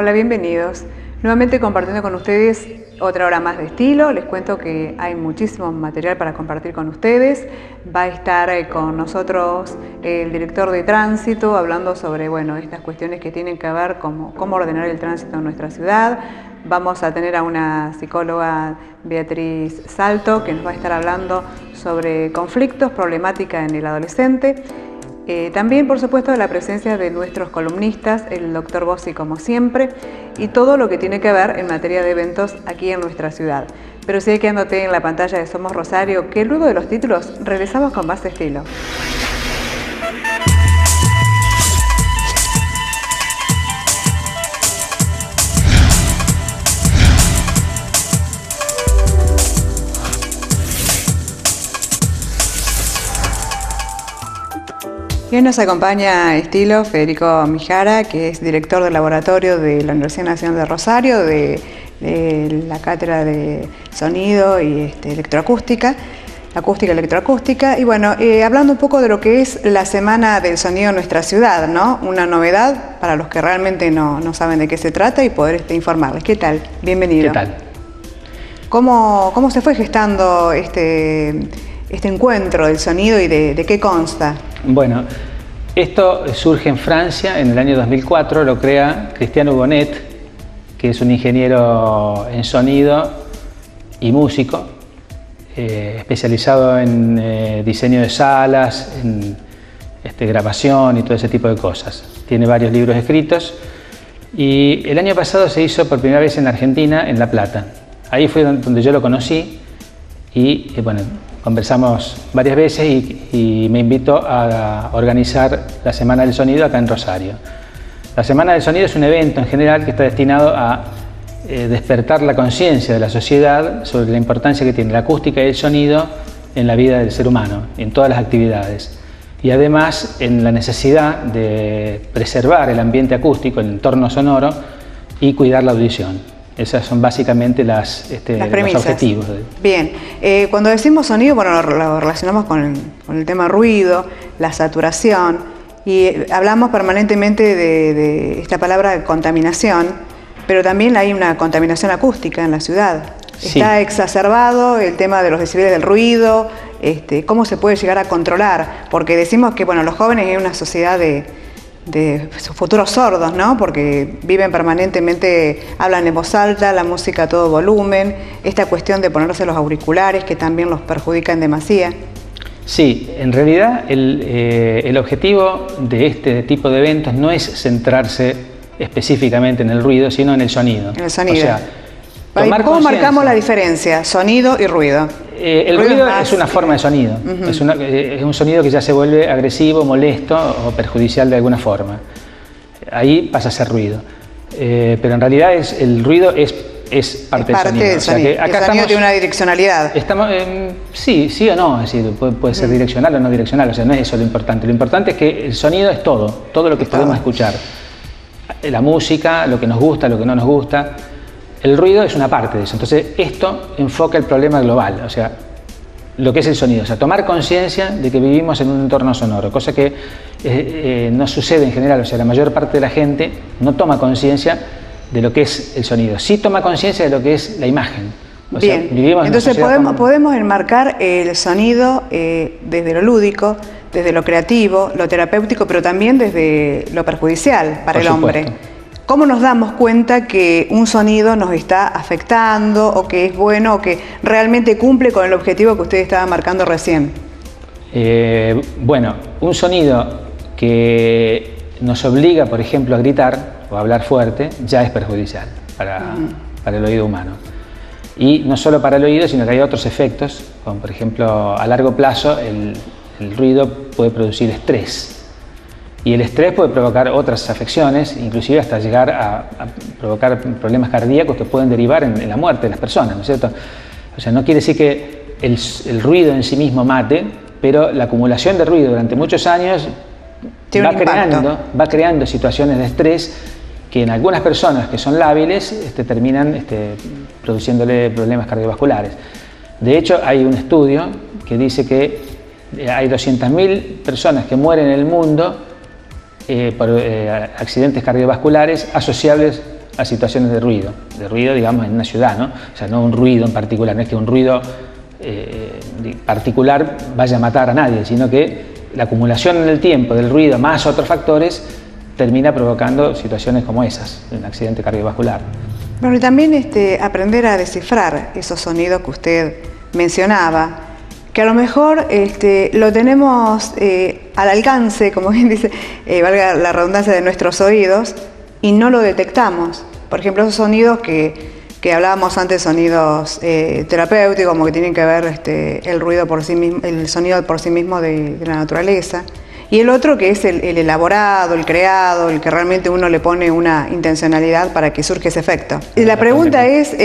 Hola, bienvenidos. Nuevamente compartiendo con ustedes otra hora más de estilo. Les cuento que hay muchísimo material para compartir con ustedes. Va a estar con nosotros el director de tránsito hablando sobre estas cuestiones que tienen que ver con cómo ordenar el tránsito en nuestra ciudad. Vamos a tener a una psicóloga, Beatriz Salto, que nos va a estar hablando sobre conflictos, problemática en el adolescente. También, por supuesto, la presencia de nuestros columnistas, el doctor Bossi, como siempre, y todo lo que tiene que ver en materia de eventos aquí en nuestra ciudad. Pero sigue quedándote en la pantalla de Somos Rosario, que luego de los títulos regresamos con más estilo. Y hoy nos acompaña Estilo Federico Mijara, que es director del laboratorio de la Universidad Nacional de Rosario, de la cátedra de sonido y electroacústica, electroacústica. Y hablando un poco de lo que es la Semana del Sonido en nuestra ciudad, ¿no? Una novedad para los que realmente no saben de qué se trata y poder informarles. ¿Qué tal? Bienvenido. ¿Qué tal? ¿Cómo se fue gestando este encuentro del sonido y de qué consta? Bueno, esto surge en Francia en el año 2004, lo crea Cristiano Bonnet, que es un ingeniero en sonido y músico, especializado en diseño de salas, en grabación y todo ese tipo de cosas. Tiene varios libros escritos y el año pasado se hizo por primera vez en Argentina, en La Plata. Ahí fue donde yo lo conocí y conversamos varias veces y me invitó a organizar la Semana del Sonido acá en Rosario. La Semana del Sonido es un evento en general que está destinado a despertar la conciencia de la sociedad sobre la importancia que tiene la acústica y el sonido en la vida del ser humano, en todas las actividades. Y además en la necesidad de preservar el ambiente acústico, el entorno sonoro y cuidar la audición. Esas son básicamente los objetivos. Bien, cuando decimos sonido, lo relacionamos con el tema ruido, la saturación, y hablamos permanentemente de esta palabra de contaminación, pero también hay una contaminación acústica en la ciudad. Sí. Está exacerbado el tema de los decibeles del ruido, cómo se puede llegar a controlar, porque decimos que los jóvenes es una sociedad de sus futuros sordos, ¿no? Porque viven permanentemente, hablan en voz alta, la música a todo volumen, esta cuestión de ponerse los auriculares que también los perjudica en demasía. Sí, en realidad el objetivo de este tipo de eventos no es centrarse específicamente en el ruido, sino en el sonido. En el sonido. O sea, ¿cómo marcamos la diferencia, sonido y ruido? El ruido es una forma de sonido, es un sonido que ya se vuelve agresivo, molesto o perjudicial de alguna forma. Ahí pasa a ser ruido. Pero en realidad el ruido es parte del sonido. O sea, que acá el sonido tiene una direccionalidad. Sí o no, es decir, puede ser direccional o no direccional, o sea, no es eso lo importante. Lo importante es que el sonido es todo lo que podemos escuchar. La música, lo que nos gusta, lo que no nos gusta. El ruido es una parte de eso, entonces esto enfoca el problema global, o sea, lo que es el sonido, o sea, tomar conciencia de que vivimos en un entorno sonoro, cosa que no sucede en general, o sea, la mayor parte de la gente no toma conciencia de lo que es el sonido, sí toma conciencia de lo que es la imagen. O Bien, sea, vivimos entonces podemos enmarcar el sonido desde lo lúdico, desde lo creativo, lo terapéutico, pero también desde lo perjudicial para el hombre. ¿Cómo nos damos cuenta que un sonido nos está afectando o que es bueno o que realmente cumple con el objetivo que usted estaba marcando recién? Un sonido que nos obliga, por ejemplo, a gritar o a hablar fuerte, ya es perjudicial para el oído humano. Y no solo para el oído, sino que hay otros efectos, como por ejemplo, a largo plazo el ruido puede producir estrés. Y el estrés puede provocar otras afecciones, inclusive hasta llegar a provocar problemas cardíacos que pueden derivar en la muerte de las personas, ¿no es cierto? O sea, no quiere decir que el ruido en sí mismo mate, pero la acumulación de ruido durante muchos años va creando situaciones de estrés que en algunas personas que son lábiles terminan produciéndole problemas cardiovasculares. De hecho, hay un estudio que dice que hay 200.000 personas que mueren en el mundo por accidentes cardiovasculares asociables a situaciones de ruido, digamos en una ciudad, ¿no? O sea, no un ruido en particular, no es que un ruido particular vaya a matar a nadie, sino que la acumulación en el tiempo del ruido más otros factores termina provocando situaciones como esas, un accidente cardiovascular. Bueno, y también aprender a descifrar esos sonidos que usted mencionaba, que a lo mejor lo tenemos al alcance, como bien dice, valga la redundancia, de nuestros oídos, y no lo detectamos. Por ejemplo, esos sonidos que hablábamos antes, sonidos terapéuticos, como que tienen que ver el ruido por sí mismo, el sonido por sí mismo de la naturaleza. Y el otro que es el elaborado, el creado, el que realmente uno le pone una intencionalidad para que surja ese efecto. Y la pregunta es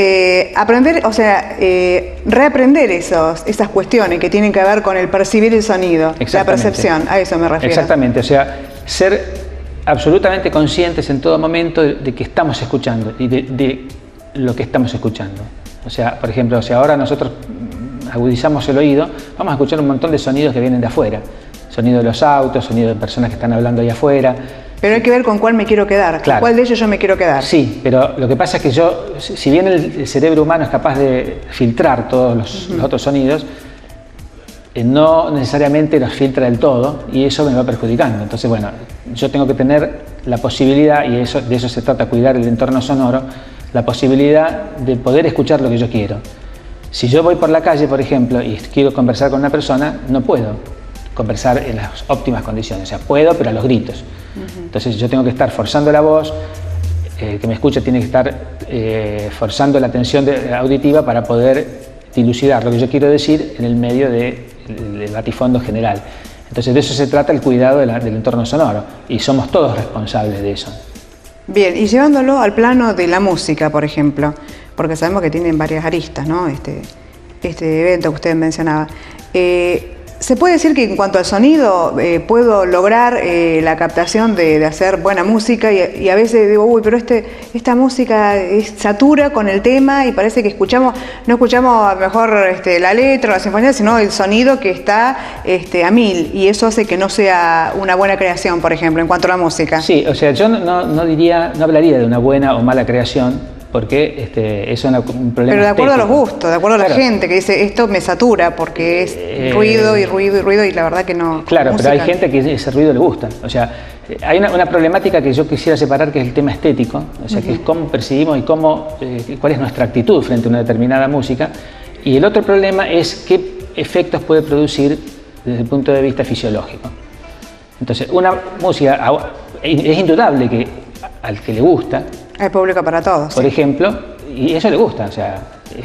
aprender, o sea, reaprender esas cuestiones que tienen que ver con el percibir el sonido, la percepción, a eso me refiero. Exactamente, o sea, ser absolutamente conscientes en todo momento de que estamos escuchando y de lo que estamos escuchando. O sea, por ejemplo, ahora nosotros agudizamos el oído, vamos a escuchar un montón de sonidos que vienen de afuera. Sonido de los autos, sonido de personas que están hablando ahí afuera. Pero hay que ver con cuál me quiero quedar, claro. ¿Cuál de ellos yo me quiero quedar? Sí, pero lo que pasa es que si bien el cerebro humano es capaz de filtrar todos los otros sonidos, no necesariamente los filtra del todo y eso me va perjudicando. Entonces, bueno, yo tengo que tener la posibilidad, y de eso se trata, cuidar el entorno sonoro, la posibilidad de poder escuchar lo que yo quiero. Si yo voy por la calle, por ejemplo, y quiero conversar con una persona, no puedo conversar en las óptimas condiciones, o sea, puedo, pero a los gritos. Entonces yo tengo que estar forzando la voz, que me escucha tiene que estar forzando la atención auditiva para poder dilucidar lo que yo quiero decir en el medio del batifondo general. Entonces de eso se trata el cuidado del entorno sonoro, y somos todos responsables de eso. Bien, y llevándolo al plano de la música, por ejemplo, porque sabemos que tienen varias aristas, ¿no? Este evento que usted mencionaba. ¿Se puede decir que en cuanto al sonido puedo lograr la captación de hacer buena música y a veces digo, uy, pero esta música satura con el tema y parece que no escuchamos a lo mejor la letra o la sinfonía, sino el sonido que está a mil, y eso hace que no sea una buena creación, por ejemplo, en cuanto a la música? Sí, o sea, yo no hablaría de una buena o mala creación, porque es un problema. Pero de acuerdo estético. A los gustos, de acuerdo a la gente que dice esto me satura porque es ruido y ruido y ruido, y la verdad que no. Claro, pero hay gente que ese ruido le gusta. O sea, hay una problemática que yo quisiera separar, que es el tema estético, o sea, que es cómo percibimos y cuál es nuestra actitud frente a una determinada música. Y el otro problema es qué efectos puede producir desde el punto de vista fisiológico. Entonces, una música, es indudable que al que le gusta, hay público para todos. Por ejemplo, y eso le gusta, o sea,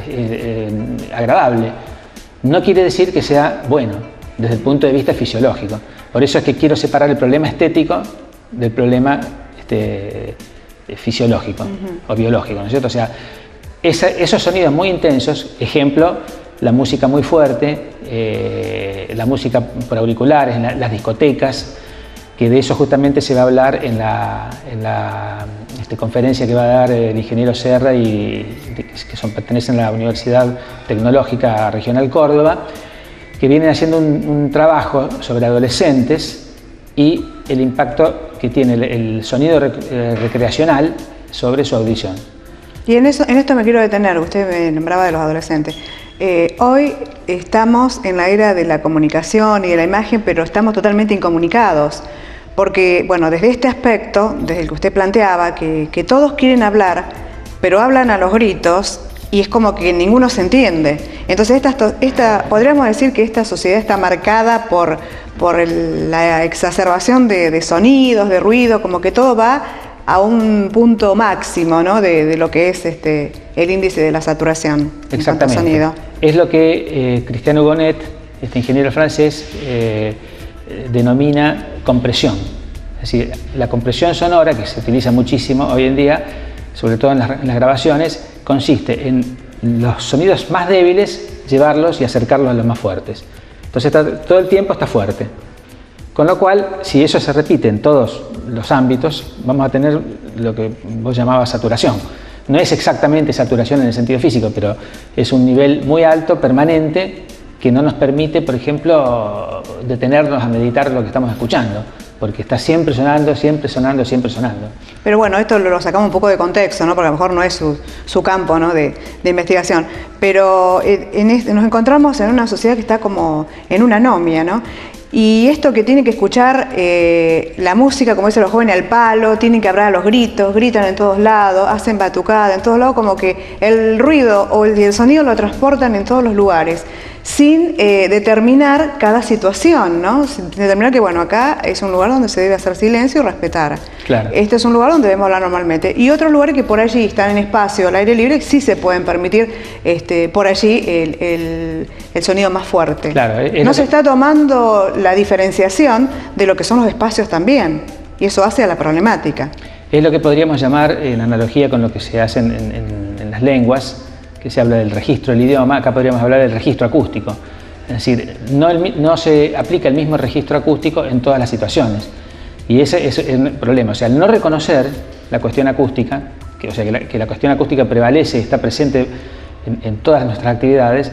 es agradable. No quiere decir que sea bueno desde el punto de vista fisiológico. Por eso es que quiero separar el problema estético del problema fisiológico o biológico, ¿no es cierto? O sea, esos sonidos muy intensos, ejemplo, la música muy fuerte, la música por auriculares, en las discotecas, que de eso justamente se va a hablar en la conferencia que va a dar el ingeniero Serra, que pertenecen a la Universidad Tecnológica Regional Córdoba, que vienen haciendo un trabajo sobre adolescentes y el impacto que tiene el sonido recreacional sobre su audición. Y en esto me quiero detener, usted me nombraba de los adolescentes. Hoy estamos en la era de la comunicación y de la imagen, pero estamos totalmente incomunicados. Porque, bueno, desde este aspecto, desde el que usted planteaba, que todos quieren hablar, pero hablan a los gritos y es como que ninguno se entiende. Entonces, podríamos decir que esta sociedad está marcada por la exacerbación de sonidos, de ruido, como que todo va a un punto máximo, ¿no? de lo que es el índice de la saturación. Exactamente. En cuanto a sonido. Es lo que Christian Hugonet, este ingeniero francés, denomina compresión. Es decir, la compresión sonora, que se utiliza muchísimo hoy en día, sobre todo en las grabaciones, consiste en los sonidos más débiles llevarlos y acercarlos a los más fuertes. Entonces todo el tiempo está fuerte. Con lo cual, si eso se repite en todos los ámbitos, vamos a tener lo que vos llamabas saturación. No es exactamente saturación en el sentido físico, pero es un nivel muy alto, permanente, que no nos permite, por ejemplo, detenernos a meditar lo que estamos escuchando. porque está siempre sonando, siempre sonando, siempre sonando. Pero bueno, esto lo sacamos un poco de contexto, ¿no? Porque a lo mejor no es su campo, ¿no? de investigación. Pero nos encontramos en una sociedad que está como en una anomia, ¿no? Y esto que tienen que escuchar la música, como dicen los jóvenes, al palo, tienen que hablar a los gritos, gritan en todos lados, hacen batucada en todos lados, como que el ruido o el sonido lo transportan en todos los lugares, sin determinar cada situación, ¿no? Sin determinar que, bueno, acá es un lugar donde se debe hacer silencio y respetar. Claro. Este es un lugar donde debemos hablar normalmente. Y otros lugares que por allí están en espacio, al aire libre, sí se pueden permitir por allí el sonido más fuerte. Claro, no se está tomando la diferenciación de lo que son los espacios también. Y eso hace a la problemática. Es lo que podríamos llamar, en analogía con lo que se hace en las lenguas, que se habla del registro del idioma, acá podríamos hablar del registro acústico. Es decir, no se aplica el mismo registro acústico en todas las situaciones. Y ese es el problema. O sea, al no reconocer la cuestión acústica, que la cuestión acústica prevalece y está presente en todas nuestras actividades,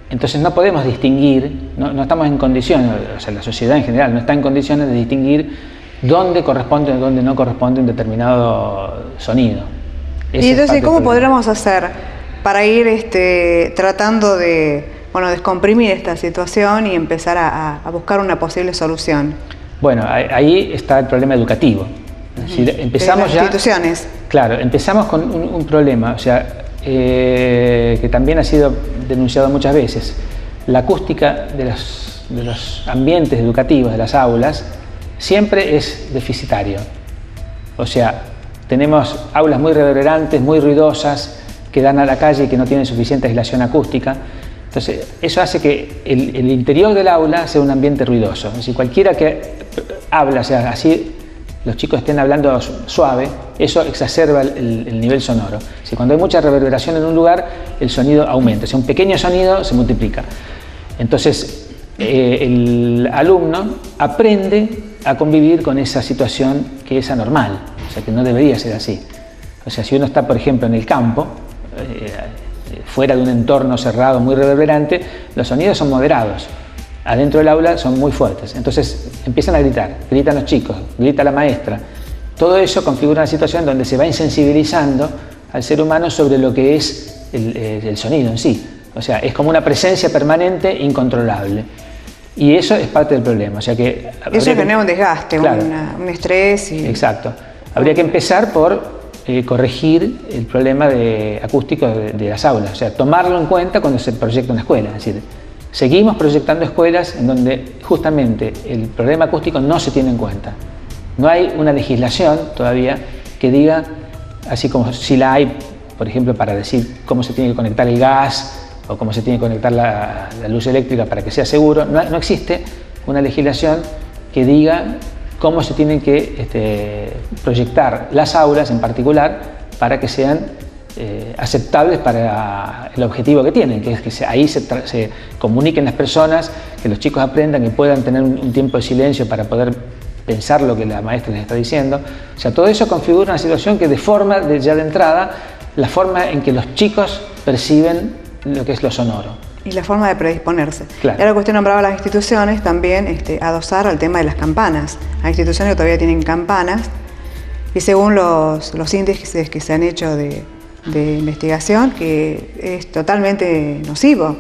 entonces no podemos distinguir, no estamos en condiciones, o sea, la sociedad en general no está en condiciones de distinguir dónde corresponde y dónde no corresponde un determinado sonido. Y entonces, ¿cómo podríamos hacer para ir tratando de descomprimir esta situación y empezar a buscar una posible solución? Bueno, ahí está el problema educativo. Es decir, empezamos las instituciones. Claro, empezamos con un problema, o sea, que también ha sido denunciado muchas veces. La acústica de los ambientes educativos, de las aulas, siempre es deficitario. O sea, tenemos aulas muy reverberantes, muy ruidosas, que dan a la calle y que no tienen suficiente aislación acústica. Entonces, eso hace que el interior del aula sea un ambiente ruidoso. Es decir, cualquiera que habla, o sea, así los chicos estén hablando suave, eso exacerba el nivel sonoro. Si cuando hay mucha reverberación en un lugar, el sonido aumenta. O sea, un pequeño sonido se multiplica. Entonces, el alumno aprende a convivir con esa situación que es anormal, o sea, que no debería ser así. O sea, si uno está, por ejemplo, en el campo, fuera de un entorno cerrado muy reverberante, los sonidos son moderados. Adentro del aula son muy fuertes. Entonces empiezan a gritar, gritan los chicos, grita la maestra. Todo eso configura una situación donde se va insensibilizando al ser humano sobre lo que es el sonido en sí. O sea, es como una presencia permanente incontrolable. Y eso es parte del problema. O sea que eso genera un desgaste, claro, un estrés. Exacto. Habría que empezar por corregir el problema acústico de las aulas, o sea, tomarlo en cuenta cuando se proyecta una escuela. Es decir, seguimos proyectando escuelas en donde justamente el problema acústico no se tiene en cuenta. No hay una legislación todavía que diga, así como si la hay, por ejemplo, para decir cómo se tiene que conectar el gas o cómo se tiene que conectar la luz eléctrica para que sea seguro. No existe una legislación que diga cómo se tienen que proyectar las aulas en particular para que sean aceptables para el objetivo que tienen, que es que ahí se comuniquen las personas, que los chicos aprendan y puedan tener un tiempo de silencio para poder pensar lo que la maestra les está diciendo. O sea, todo eso configura una situación que deforma ya de entrada la forma en que los chicos perciben lo que es lo sonoro. Y la forma de predisponerse. Claro. Y ahora que usted nombraba las instituciones, también adosar al tema de las campanas. Hay instituciones que todavía tienen campanas y según los índices que se han hecho de investigación, que es totalmente nocivo,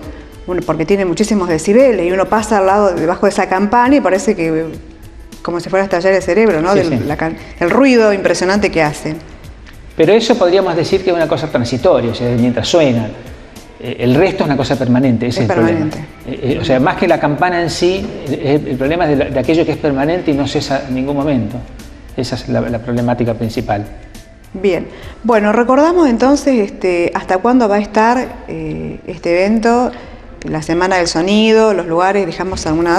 porque tiene muchísimos decibeles y uno pasa al lado, debajo de esa campana y parece que como si fuera a estallar el cerebro, ¿no? Sí, El ruido impresionante que hace. Pero eso podríamos decir que es una cosa transitoria, o sea, mientras suena. El resto es una cosa permanente, ese es el permanente. Problema. O sea, más que la campana en sí, el problema es de aquello que es permanente y no cesa en ningún momento. Esa es la problemática principal. Bien, bueno, recordamos entonces hasta cuándo va a estar este evento, la Semana del Sonido, los lugares, dejamos alguna